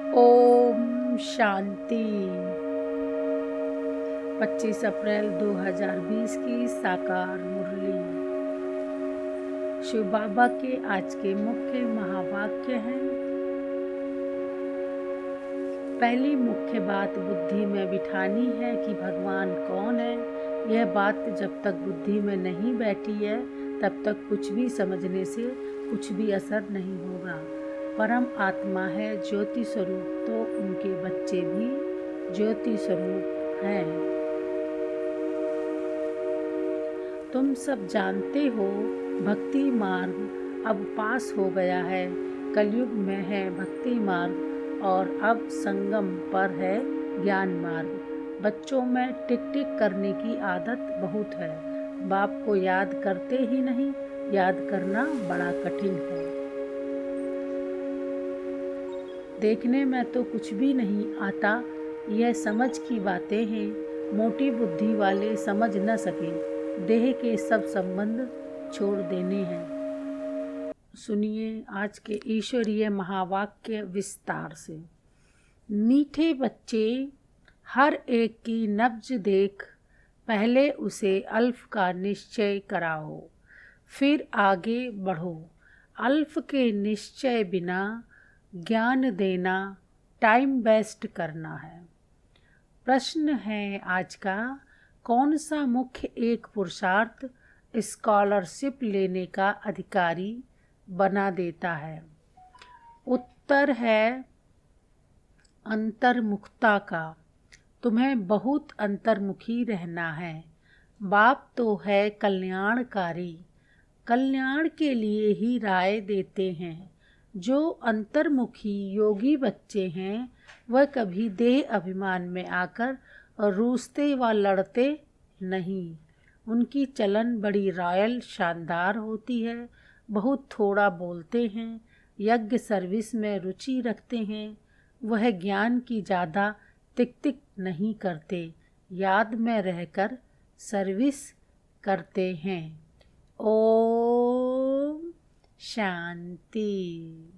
ओम शांति। 25 अप्रैल 2020 की साकार मुरली। शिव बाबा के आज के मुख्य महावाक्य हैं। पहली मुख्य बात बुद्धि में बिठानी है कि भगवान कौन है। यह बात जब तक बुद्धि में नहीं बैठी है तब तक कुछ भी समझने से कुछ भी असर नहीं होगा। परम आत्मा है ज्योति स्वरूप, तो उनके बच्चे भी ज्योति स्वरूप हैं। तुम सब जानते हो भक्ति मार्ग अब पास हो गया है। कलयुग में है भक्ति मार्ग और अब संगम पर है ज्ञान मार्ग। बच्चों में टिक टिक करने की आदत बहुत है। बाप को याद करते ही नहीं, याद करना बड़ा कठिन है। देखने में तो कुछ भी नहीं आता, यह समझ की बातें हैं। मोटी बुद्धि वाले समझ न सके, देह के सब संबंध छोड़ देने हैं। सुनिए आज के ईश्वरीय महावाक्य विस्तार से। मीठे बच्चे, हर एक की नब्ज देख, पहले उसे अल्फ का निश्चय कराओ, फिर आगे बढ़ो। अल्फ के निश्चय बिना ज्ञान देना टाइम वेस्ट करना है। प्रश्न है आज का, कौन सा मुख्य एक पुरुषार्थ स्कॉलरशिप लेने का अधिकारी बना देता है? उत्तर है अंतर्मुखता का। तुम्हें बहुत अंतर्मुखी रहना है। बाप तो है कल्याणकारी, कल्याण के लिए ही राय देते हैं। जो अंतर्मुखी योगी बच्चे हैं वह कभी देह अभिमान में आकर रूसते व लड़ते नहीं। उनकी चलन बड़ी रॉयल शानदार होती है। बहुत थोड़ा बोलते हैं, यज्ञ सर्विस में रुचि रखते हैं। वह ज्ञान की ज़्यादा तिक तिक नहीं करते, याद में रहकर सर्विस करते हैं। ओम शांति।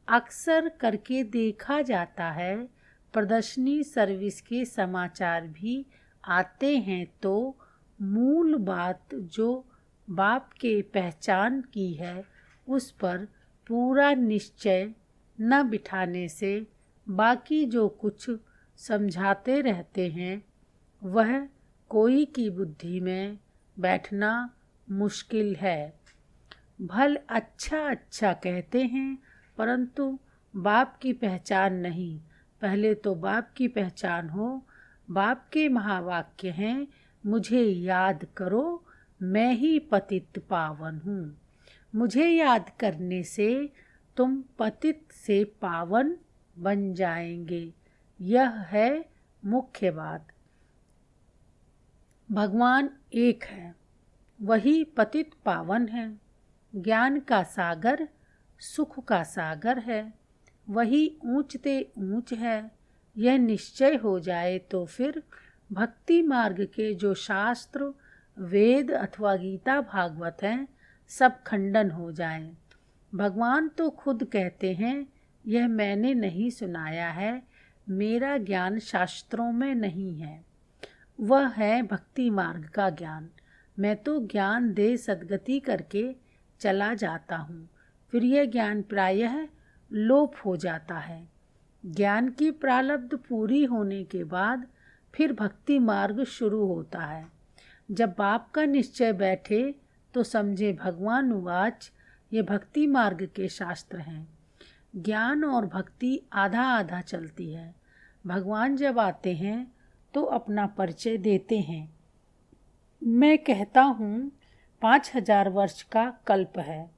अक्सर करके देखा जाता है प्रदर्शनी सर्विस के समाचार भी आते हैं, तो मूल बात जो बाप के पहचान की है उस पर पूरा निश्चय न बिठाने से बाकी जो कुछ समझाते रहते हैं वह कोई की बुद्धि में बैठना मुश्किल है। भल अच्छा कहते हैं परंतु बाप की पहचान नहीं। पहले तो बाप की पहचान हो। बाप के महावाक्य हैं, मुझे याद करो, मैं ही पतित पावन हूँ। मुझे याद करने से तुम पतित से पावन बन जाएंगे। यह है मुख्य बात। भगवान एक है, वही पतित पावन है। ज्ञान का सागर, सुख का सागर है, वही ऊंचते ऊंच है। यह निश्चय हो जाए तो फिर भक्ति मार्ग के जो शास्त्र, वेद अथवा गीता भागवत हैं सब खंडन हो जाएं। भगवान तो खुद कहते हैं, यह मैंने नहीं सुनाया है, मेरा ज्ञान शास्त्रों में नहीं है। वह है भक्ति मार्ग का ज्ञान। मैं तो ज्ञान दे सद्गति करके चला जाता हूँ, फिर यह ज्ञान प्रायः लोप हो जाता है। ज्ञान की प्रारब्ध पूरी होने के बाद फिर भक्ति मार्ग शुरू होता है। जब बाप का निश्चय बैठे तो समझे भगवान उवाच, ये भक्ति मार्ग के शास्त्र हैं। ज्ञान और भक्ति आधा आधा चलती है। भगवान जब आते हैं तो अपना परिचय देते हैं। मैं कहता हूँ 5000 वर्ष का कल्प है।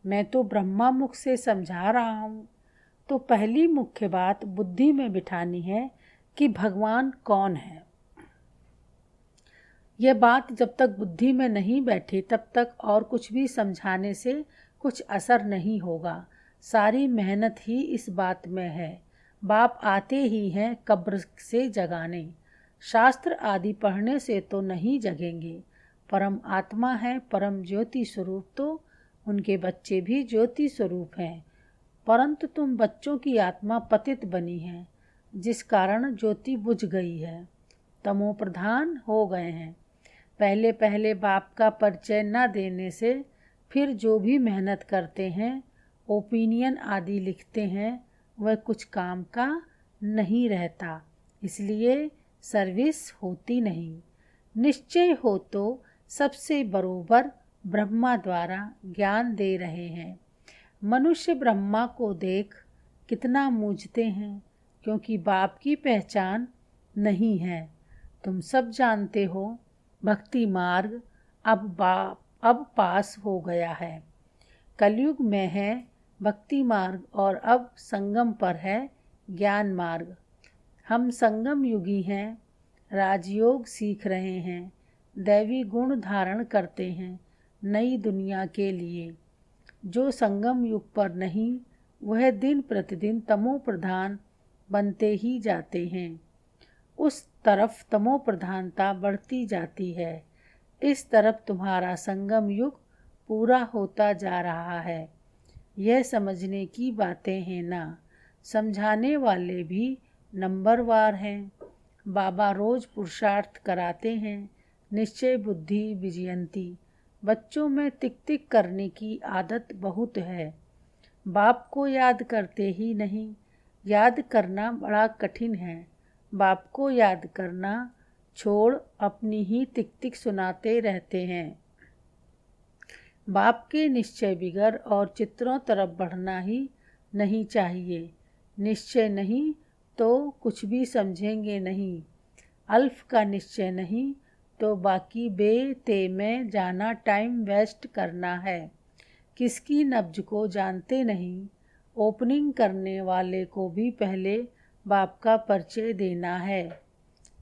मैं तो ब्रह्मा मुख से समझा रहा हूँ। तो पहली मुख्य बात बुद्धि में बिठानी है कि भगवान कौन है। यह बात जब तक बुद्धि में नहीं बैठी तब तक और कुछ भी समझाने से कुछ असर नहीं होगा। सारी मेहनत ही इस बात में है। बाप आते ही हैं कब्र से जगाने। शास्त्र आदि पढ़ने से तो नहीं जगेंगे। परम आत्मा है, परम ज्योति स्वरूप, तो उनके बच्चे भी ज्योति स्वरूप हैं। परंतु तुम बच्चों की आत्मा पतित बनी है, जिस कारण ज्योति बुझ गई है, तमो प्रधान हो गए हैं। पहले पहले बाप का परिचय न देने से फिर जो भी मेहनत करते हैं, ओपिनियन आदि लिखते हैं, वह कुछ काम का नहीं रहता, इसलिए सर्विस होती नहीं। निश्चय हो तो सबसे बरोबर ब्रह्मा द्वारा ज्ञान दे रहे हैं। मनुष्य ब्रह्मा को देख कितना मूझते हैं, क्योंकि बाप की पहचान नहीं है। तुम सब जानते हो, भक्ति मार्ग अब पास हो गया है। कलयुग में है भक्ति मार्ग और अब संगम पर है ज्ञान मार्ग। हम संगम युगी हैं, राजयोग सीख रहे हैं, दैवी गुण धारण करते हैं नई दुनिया के लिए। जो संगम युग पर नहीं, वह दिन प्रतिदिन तमो प्रधान बनते ही जाते हैं। उस तरफ तमो प्रधानता बढ़ती जाती है। इस तरफ तुम्हारा संगम युग पूरा होता जा रहा है। यह समझने की बातें हैं ना। समझाने वाले भी नंबरवार हैं। बाबा रोज पुरुषार्थ कराते हैं, निश्चय बुद्धि विजयंती। बच्चों में टिक टिक करने की आदत बहुत है। बाप को याद करते ही नहीं। याद करना बड़ा कठिन है। बाप को याद करना छोड़ अपनी ही टिक टिक सुनाते रहते हैं। बाप के निश्चय बिगर और चित्रों तरफ बढ़ना ही नहीं चाहिए। निश्चय नहीं तो कुछ भी समझेंगे नहीं। अल्फ का निश्चय नहीं तो बाकी बे ते में जाना टाइम वेस्ट करना है। किसकी नब्ज को जानते नहीं। ओपनिंग करने वाले को भी पहले बाप का परिचय देना है।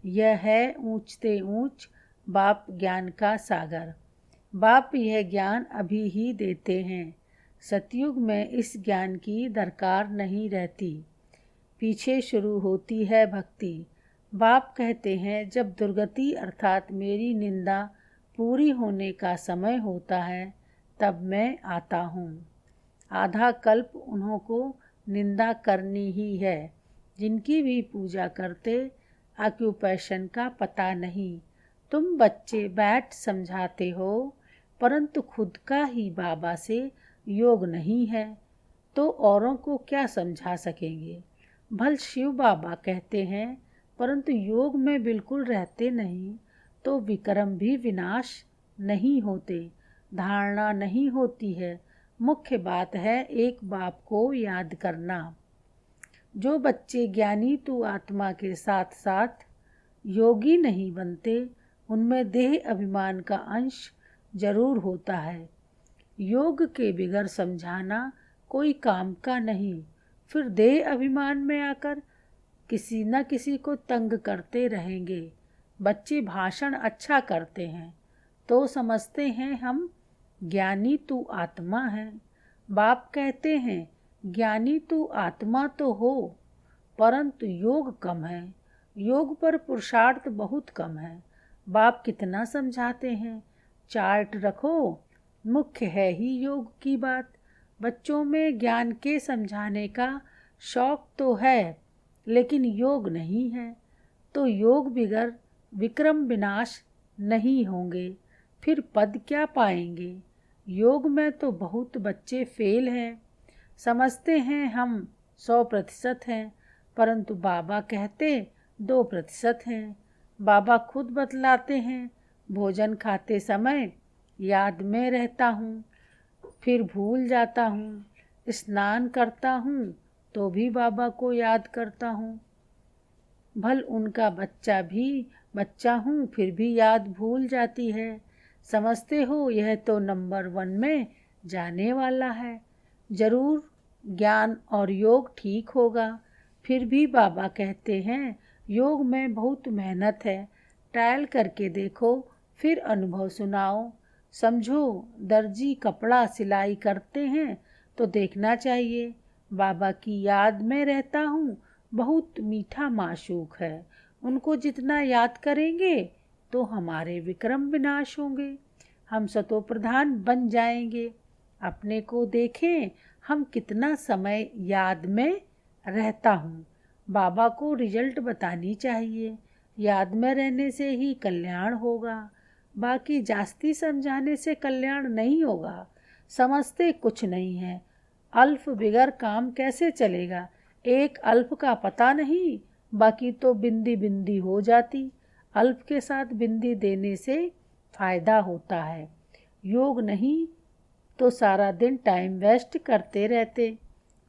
यह है ऊंचते ऊंच बाप ज्ञान का सागर। बाप यह ज्ञान अभी ही देते हैं। सतयुग में इस ज्ञान की दरकार नहीं रहती, पीछे शुरू होती है भक्ति। बाप कहते हैं, जब दुर्गति अर्थात मेरी निंदा पूरी होने का समय होता है, तब मैं आता हूँ। आधा कल्प उन्हों को निंदा करनी ही है, जिनकी भी पूजा करते ऑक्यूपेशन का पता नहीं। तुम बच्चे बैठ समझाते हो, परंतु खुद का ही बाबा से योग नहीं है, तो औरों को क्या समझा सकेंगे। भल शिव बाबा कहते हैं, परंतु योग में बिल्कुल रहते नहीं, तो विक्रम भी विनाश नहीं होते। धारणा नहीं होती है। मुख्य बात है एक बाप को याद करना। जो बच्चे ज्ञानी तू आत्मा के साथ साथ योगी नहीं बनते, उनमें देह अभिमान का अंश जरूर होता है। योग के बिगर समझाना कोई काम का नहीं, फिर देह अभिमान में आकर किसी न किसी को तंग करते रहेंगे। बच्चे भाषण अच्छा करते हैं तो समझते हैं हम ज्ञानी तू आत्मा है। बाप कहते हैं, ज्ञानी तू आत्मा तो हो, परंतु योग कम है। योग पर पुरुषार्थ बहुत कम है। बाप कितना समझाते हैं, चार्ट रखो, मुख्य है ही योग की बात। बच्चों में ज्ञान के समझाने का शौक तो है, लेकिन योग नहीं है, तो योग बिगर विक्रम विनाश नहीं होंगे, फिर पद क्या पाएंगे। योग में तो बहुत बच्चे फेल हैं। समझते हैं हम 100% हैं, परंतु बाबा कहते 2% हैं। बाबा खुद बतलाते हैं, भोजन खाते समय याद में रहता हूँ, फिर भूल जाता हूँ। स्नान करता हूँ तो भी बाबा को याद करता हूँ। भल उनका बच्चा हूँ, फिर भी याद भूल जाती है। समझते हो यह तो नंबर 1 में जाने वाला है। जरूर ज्ञान और योग ठीक होगा। फिर भी बाबा कहते हैं, योग में बहुत मेहनत है, ट्रायल करके देखो, फिर अनुभव सुनाओ। समझो दर्जी कपड़ा सिलाई करते हैं तो देखना चाहिए। बाबा की याद में रहता हूँ, बहुत मीठा माशूक है। उनको जितना याद करेंगे तो हमारे विक्रम विनाश होंगे, हम सतो प्रधान बन जाएंगे। अपने को देखें, हम कितना समय याद में रहता हूँ। बाबा को रिजल्ट बतानी चाहिए। याद में रहने से ही कल्याण होगा, बाकी जास्ती समझाने से कल्याण नहीं होगा। समझते कुछ नहीं है। अल्फ बिगर काम कैसे चलेगा। एक अल्फ का पता नहीं, बाकी तो बिंदी बिंदी हो जाती। अल्फ के साथ बिंदी देने से फायदा होता है। योग नहीं तो सारा दिन टाइम वेस्ट करते रहते।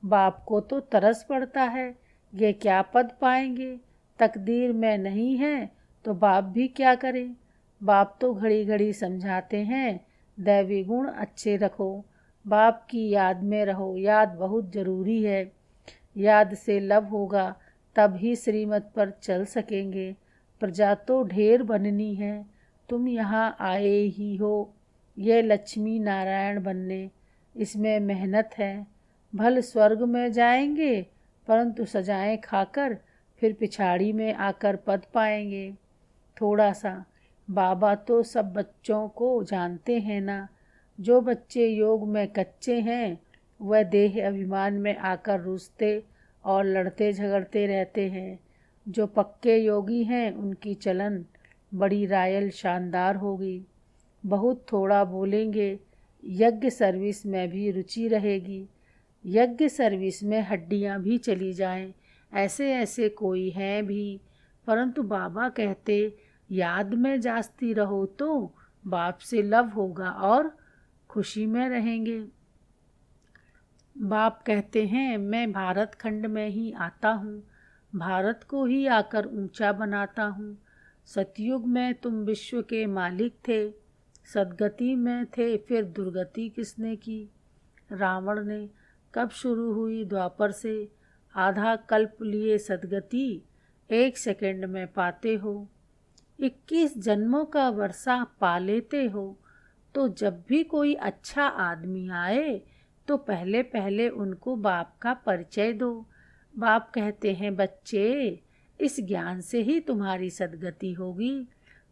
बाप को तो तरस पड़ता है, ये क्या पद पाएंगे। तकदीर में नहीं है तो बाप भी क्या करें। बाप तो घड़ी घड़ी समझाते हैं, दैवी गुण अच्छे रखो, बाप की याद में रहो। याद बहुत ज़रूरी है। याद से लव होगा तब ही श्रीमत पर चल सकेंगे। प्रजा तो ढेर बननी है, तुम यहाँ आए ही हो ये लक्ष्मी नारायण बनने। इसमें मेहनत है। भल स्वर्ग में जाएंगे, परंतु सजाएं खाकर फिर पिछाड़ी में आकर पद पाएंगे। थोड़ा सा बाबा तो सब बच्चों को जानते हैं ना। जो बच्चे योग में कच्चे हैं वह देह अभिमान में आकर रूसते और लड़ते झगड़ते रहते हैं। जो पक्के योगी हैं उनकी चलन बड़ी रायल शानदार होगी। बहुत थोड़ा बोलेंगे, यज्ञ सर्विस में भी रुचि रहेगी। यज्ञ सर्विस में हड्डियां भी चली जाएं, ऐसे ऐसे कोई हैं भी। परंतु बाबा कहते याद में जास्ती रहो तो बाप से लव होगा और खुशी में रहेंगे। बाप कहते हैं मैं भारत खंड में ही आता हूँ, भारत को ही आकर ऊंचा बनाता हूँ। सतयुग में तुम विश्व के मालिक थे, सदगति में थे फिर दुर्गति किसने की। रावण ने कब शुरू हुई द्वापर से, आधा कल्प लिए सदगति 1 सेकंड में पाते हो। 21 जन्मों का वर्षा पा लेते हो। तो जब भी कोई अच्छा आदमी आए तो पहले पहले उनको बाप का परिचय दो। बाप कहते हैं बच्चे इस ज्ञान से ही तुम्हारी सदगति होगी।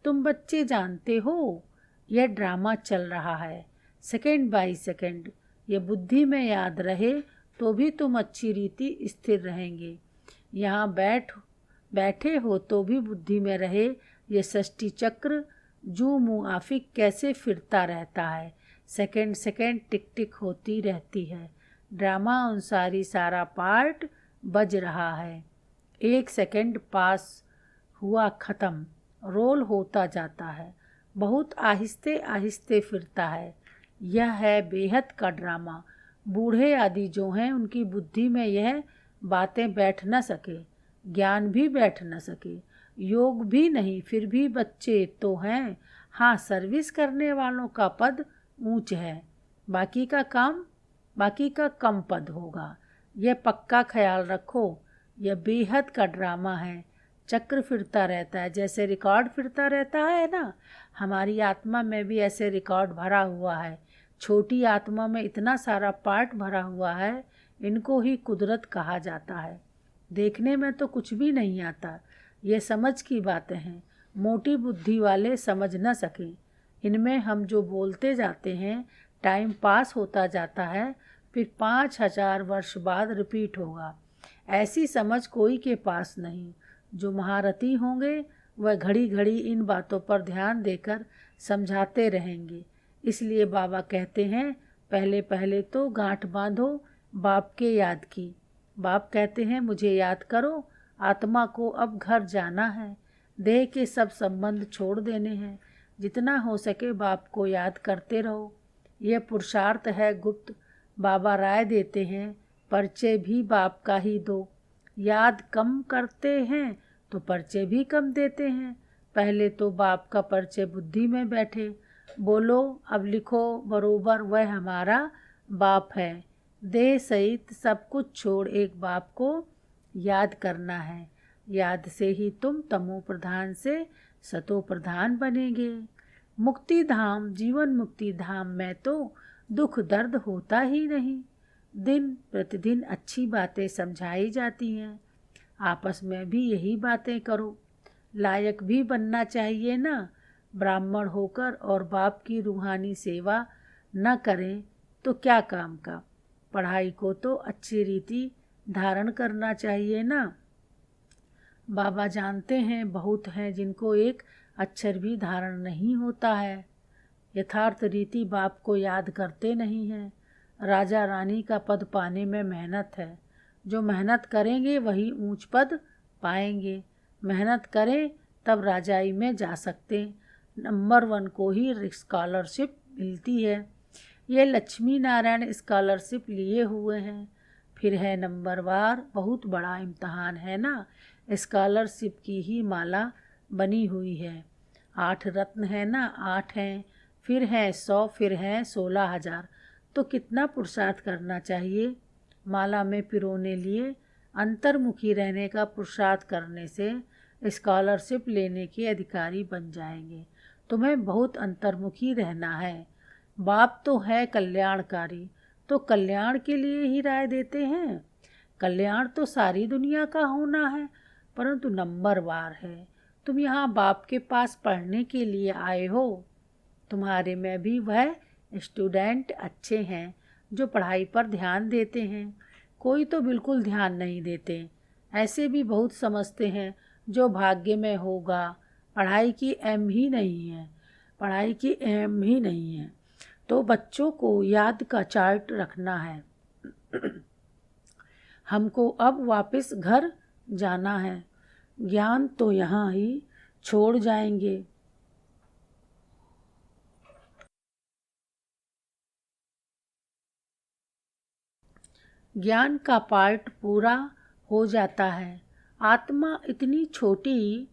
तुम बच्चे जानते हो यह ड्रामा चल रहा है, सेकंड बाय सेकंड। ये बुद्धि में याद रहे तो भी तुम अच्छी रीति स्थिर रहेंगे। यहाँ बैठे हो तो भी बुद्धि में रहे ये सृष्टि चक्र जू मुँह आफिक कैसे फिरता रहता है। सेकंड सेकंड टिक टिक होती रहती है। ड्रामा अनुसारी सारा पार्ट बज रहा है। 1 सेकंड पास हुआ ख़त्म, रोल होता जाता है। बहुत आहिस्ते आहिस्ते फिरता है। यह है बेहद का ड्रामा। बूढ़े आदि जो हैं उनकी बुद्धि में यह बातें बैठ न सके, ज्ञान भी बैठ न सके, योग भी नहीं, फिर भी बच्चे तो हैं। हाँ, सर्विस करने वालों का पद ऊंच है, बाकी का कम पद होगा। यह पक्का ख्याल रखो। यह बेहद का ड्रामा है। चक्र फिरता रहता है, जैसे रिकॉर्ड फिरता रहता है ना। हमारी आत्मा में भी ऐसे रिकॉर्ड भरा हुआ है। छोटी आत्मा में इतना सारा पार्ट भरा हुआ है, इनको ही कुदरत कहा जाता है। देखने में तो कुछ भी नहीं आता। ये समझ की बातें हैं, मोटी बुद्धि वाले समझ न सकें। इनमें हम जो बोलते जाते हैं, टाइम पास होता जाता है, फिर 5000 वर्ष बाद रिपीट होगा। ऐसी समझ कोई के पास नहीं। जो महारथी होंगे वह घड़ी घड़ी इन बातों पर ध्यान देकर समझाते रहेंगे। इसलिए बाबा कहते हैं पहले पहले तो गांठ बांधो बाप के याद की। बाप कहते हैं मुझे याद करो, आत्मा को अब घर जाना है, देह के सब संबंध छोड़ देने हैं। जितना हो सके बाप को याद करते रहो। यह पुरुषार्थ है गुप्त। बाबा राय देते हैं परिचय भी बाप का ही दो। याद कम करते हैं तो परिचय भी कम देते हैं। पहले तो बाप का परिचय बुद्धि में बैठे, बोलो अब लिखो बरोबर वह हमारा बाप है। देह सहित सब कुछ छोड़ एक बाप को याद करना है। याद से ही तुम तमो प्रधान से सतो प्रधान बनेंगे। मुक्ति धाम, जीवन मुक्ति धाम में तो दुख दर्द होता ही नहीं। दिन प्रतिदिन अच्छी बातें समझाई जाती हैं। आपस में भी यही बातें करो। लायक भी बनना चाहिए ना। ब्राह्मण होकर और बाप की रूहानी सेवा न करें तो क्या काम का। पढ़ाई को तो अच्छी रीति धारण करना चाहिए ना। बाबा जानते हैं बहुत हैं जिनको एक अक्षर भी धारण नहीं होता है, यथार्थ रीति बाप को याद करते नहीं हैं। राजा रानी का पद पाने में मेहनत है, जो मेहनत करेंगे वही ऊंच पद पाएंगे। मेहनत करें तब राजाई में जा सकते। नंबर 1 को ही स्कॉलरशिप मिलती है। ये लक्ष्मी नारायण स्कॉलरशिप लिए हुए हैं। फिर है नंबरवार, बहुत बड़ा इम्तहान है ना। स्कॉलरशिप की ही माला बनी हुई है। 8 रत्न है ना, 8 हैं, फिर हैं 100, फिर हैं 16,000। तो कितना पुरुषार्थ करना चाहिए। माला में पिरोने लिए अंतर्मुखी रहने का पुरुषार्थ करने से स्कॉलरशिप लेने के अधिकारी बन जाएंगे। तुम्हें बहुत अंतर्मुखी रहना है। बाप तो है कल्याणकारी, तो कल्याण के लिए ही राय देते हैं। कल्याण तो सारी दुनिया का होना है, परंतु नंबरवार है। तुम यहाँ बाप के पास पढ़ने के लिए आए हो। तुम्हारे में भी वह स्टूडेंट अच्छे हैं जो पढ़ाई पर ध्यान देते हैं। कोई तो बिल्कुल ध्यान नहीं देते। ऐसे भी बहुत समझते हैं जो भाग्य में होगा। पढ़ाई की एम ही नहीं है, पढ़ाई की एम ही नहीं है। तो बच्चों को याद का चार्ट रखना है। हमको अब वापस घर जाना है। ज्ञान तो यहाँ ही छोड़ जाएंगे। ज्ञान का पार्ट पूरा हो जाता है। आत्मा इतनी छोटी,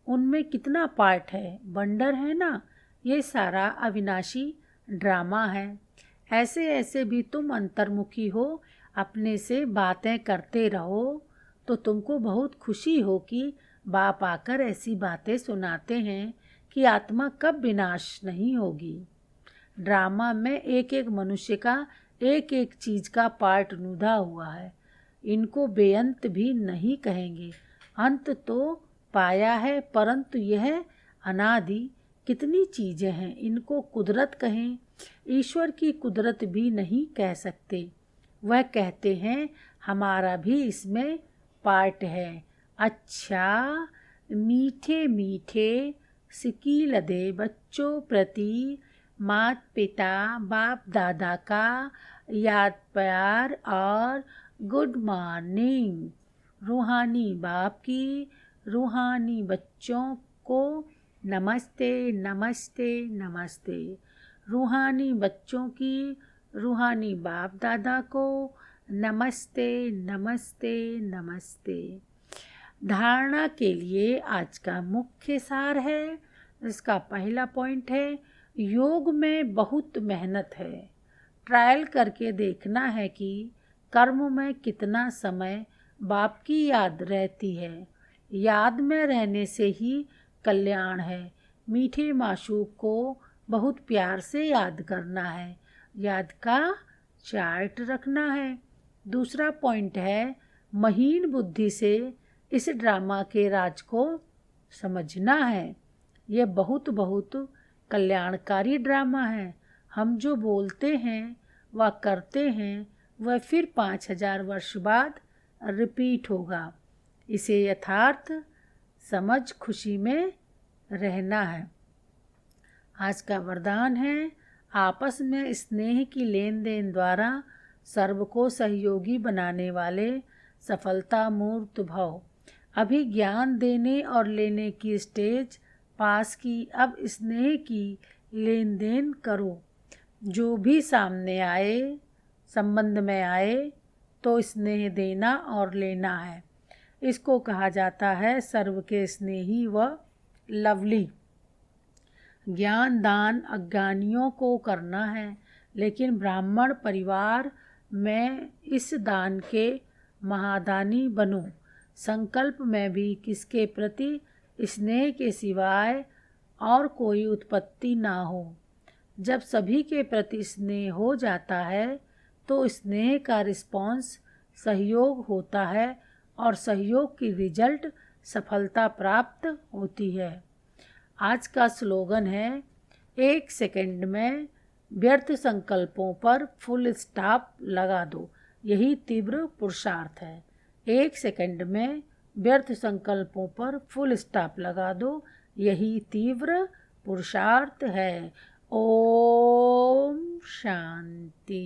उनमें कितना पार्ट है, बंडर है ना। ये सारा अविनाशी ड्रामा है। ऐसे ऐसे भी तुम अंतर्मुखी हो, अपने से बातें करते रहो तो तुमको बहुत खुशी हो कि बाप आकर ऐसी बातें सुनाते हैं कि आत्मा कब विनाश नहीं होगी। ड्रामा में एक एक मनुष्य का एक एक चीज का पार्ट नुधा हुआ है। इनको बेअंत भी नहीं कहेंगे। अंत तो पाया है, परंतु यह अनादि कितनी चीजें हैं, इनको कुदरत कहें। ईश्वर की कुदरत भी नहीं कह सकते। वह कहते हैं हमारा भी इसमें पार्ट है। अच्छा, मीठे मीठे सिकील दे बच्चों प्रति मात पिता बाप दादा का याद प्यार और गुड मॉर्निंग। रूहानी बाप की रूहानी बच्चों को नमस्ते नमस्ते नमस्ते। रूहानी बच्चों की रूहानी बाप दादा को नमस्ते नमस्ते नमस्ते। धारणा के लिए आज का मुख्य सार है। इसका पहला पॉइंट है, योग में बहुत मेहनत है। ट्रायल करके देखना है कि कर्म में कितना समय बाप की याद रहती है। याद में रहने से ही कल्याण है। मीठे माशूक को बहुत प्यार से याद करना है। याद का चार्ट रखना है। दूसरा पॉइंट है, महीन बुद्धि से इस ड्रामा के राज को समझना है। यह बहुत बहुत कल्याणकारी ड्रामा है। हम जो बोलते हैं व करते हैं वह फिर 5000 वर्ष बाद रिपीट होगा। इसे यथार्थ समझ खुशी में रहना है। आज का वरदान है, आपस में स्नेह की लेन देन द्वारा सर्व को सहयोगी बनाने वाले सफलता मूर्त भव। अभी ज्ञान देने और लेने की स्टेज पास की, अब स्नेह की लेन देन करो। जो भी सामने आए, संबंध में आए, तो स्नेह देना और लेना है। इसको कहा जाता है सर्व के स्नेही व लवली। ज्ञान दान अज्ञानियों को करना है, लेकिन ब्राह्मण परिवार में इस दान के महादानी बनो। संकल्प में भी किसके प्रति स्नेह के सिवाय और कोई उत्पत्ति ना हो। जब सभी के प्रति स्नेह हो जाता है तो स्नेह का रिस्पॉन्स सहयोग होता है और सहयोग की रिजल्ट सफलता प्राप्त होती है। आज का स्लोगन है, 1 सेकंड में व्यर्थ संकल्पों पर फुल स्टॉप लगा दो, यही तीव्र पुरुषार्थ है। 1 सेकंड में व्यर्थ संकल्पों पर फुल स्टॉप लगा दो, यही तीव्र पुरुषार्थ है। ओम शांति।